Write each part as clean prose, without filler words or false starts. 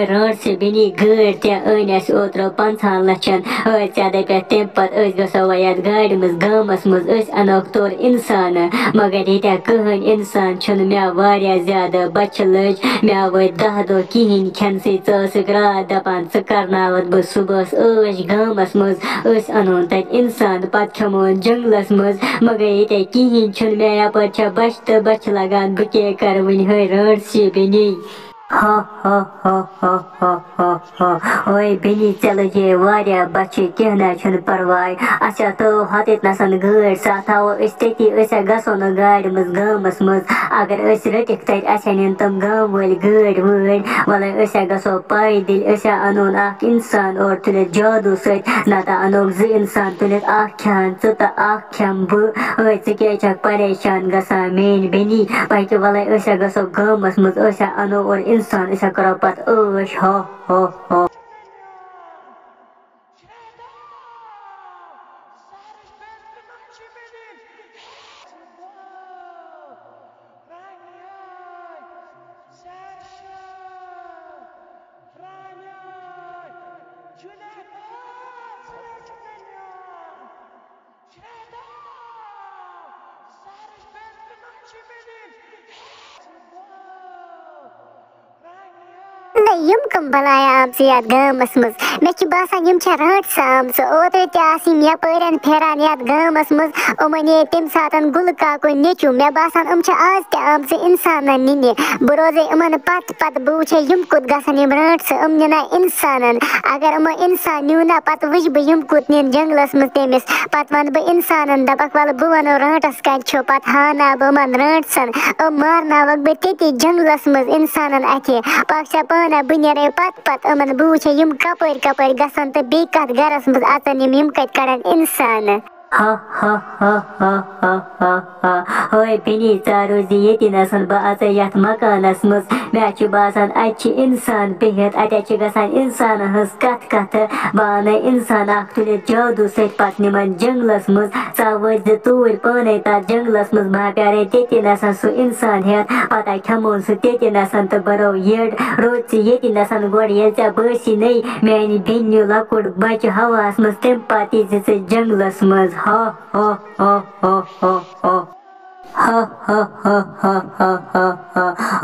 Rönt se beni gări te ăneas otro 50 लक्षन ज़्यादा पे तम पे गो वैद गाड़ी गामस मज अनोक्तोर इंसान मगर ये कहन इंसान मे वारिया ज्यादा बच लज मे वत 10 दो कहें खेन षक रात दपान कर्नावत बह सुबह गामस मज अनोन तत इंसान पे खमो जंगलस मज मगर ये कहें मे यप बच तो बच लगान बह क्या कर वन रंट से बनी ओए बेनी चल जे वारिया बच्चे कहना छन परवाय अच्छा तो हतत नसन गाड़ी साथ आओ तती गो न गाड़ी मज गामस मज अगर रटिक तत अन तम गाम वाल गाड़ी वड़ी वल गो पैदल अनोन इंसान और तुल जादू सत नत अनोक 2 इंसान तुल खान तो खेम बह क्या परेशान गा मेन बेनी पह वल गो गामस मज अनो और इंसान करो पत हो यम कम बलाया आमसे याद गामस मज मे बासान यम रट सामस ओतर तम यपन फेरान याद गामस मज उमन ये तम सात गुल काकुन नेचू मे बासान आज तमस इंसान नीन बह रोजे इन पत पत बह वुचे यम कुत गसन यम रट निना इंसान अगर इमो इंसान न्यू ना पत वुच बह यम कुत नीन जंगलस मज तमिस पत वन बह इंसान दपक वल बह वनो रटस कत पत हाना बह मन रटसन मारनावक बह तती जंगलस मज इंसान अथ पा पाना बह नीरे पत पत बह वुचे यम कपर कपर गसन तो बे कत गरस मज अचन यम कत कड़न इंसान ओए बेनी रोजी ये नसन बह अच यथ मकानस मज मे बासान अत इंसान बिहत अत गसान इंसान हज कत कत बह इंसान तुल जादू सत पत निमन जंगलस मज वज तूर पाने तथ जंगलस मज बह प्यारे तती नसन सह इंसान हेत पता खमोन सह तती नसन तो बरो येड रोज ये नसन गोड़ ये बसी नई मेन बेन लकुट बच हवास मज तम पे जंगलस मज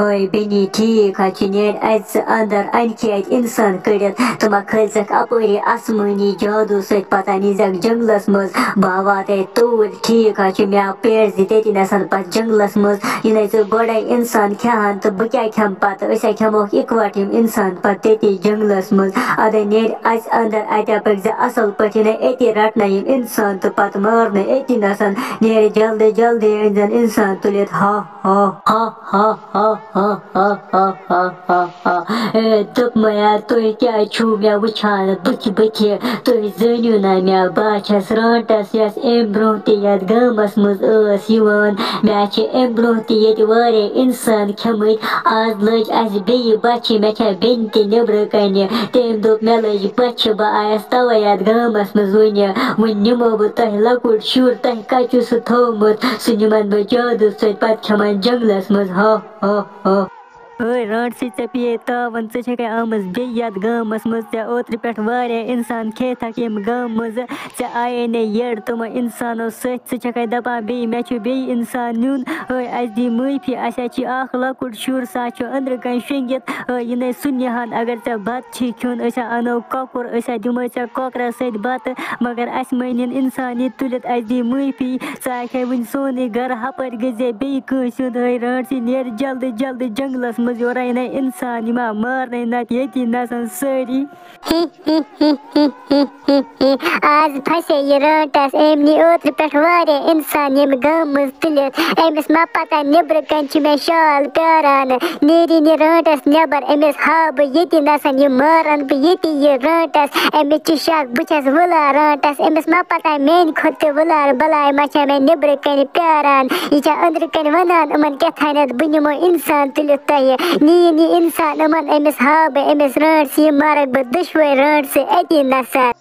ओए बेनी ठीक नेर अंदर अनख इंसान कड़ित तुम खलक अपरी आसमानी जादू सत पता निजक जंगलस मज बह वात तूर ठीक मे पेड़ तती नसन पे जंगलस मज इन गोड़ इंसान खेहान तो बह क्या खेम पत खेमोक इकवट इंसान पे तती जंगलस मज अद नेर अंदर अत पक असल पे अति रटना इंसान तो पत मारन अति नसन नेर जल्दी जल्दी अन इंसान तुलित दप मया तुह क्या मे वुचान बुथ बुथ तुह जानू ना मे बह छस रटस यस अम ब्रोह तथ गामस मज मे अम ब्रोह ते इंसान खेमत आज लज अस बे बच मे बेन त नबर कन तम दोप मे लज बच बह आयस तवे यथ गामस मज वन निमो बह तह लकुट शुर तह कत सह थोमुत सह निमन बह जादू सत पे खेमान जंगलस मज रट से पे तावन आमस बे यथ गामस मज ओत्र पे इंसान खेतक यम गाम मज आये ने येड़ तुम इंसानो सत दपान बे मे बे इंसान नुन अस दी माफी अख लकुट शुर सा अंदर कन शेंगित इन सुनहान अगर बत खुन अनो ककुर दिमो ककरस सत बत मगर अस मन इंसान ये तुलित अस दी माफी सा वन सोन गर हपर गजे बे कस रट नेर जल्दी जल्दी जंगलस मज योर इंसान यमा मारने नत ये नसन सारी आज फसे ये रटस अमि ओत्र पे इंसान यम गाम मज तुलित अमिस मा पता नबर कन मे शाल प्यारान नेरी नी रटस नबर अमिस हा बह ये नसन यह मारन बह ये रटस अमिस शक बह वुलार रटस अमिस मा पता मेन खुद वुलार बलाय मा मे नबर कन प्यारान यह अंदर कन वनान इन क्या बह निमो इंसान तुलित तह नीन ये इंसान अमन अमिस हाव बे अमिस रट से मारक बे दुश्वै रट से अति नसा।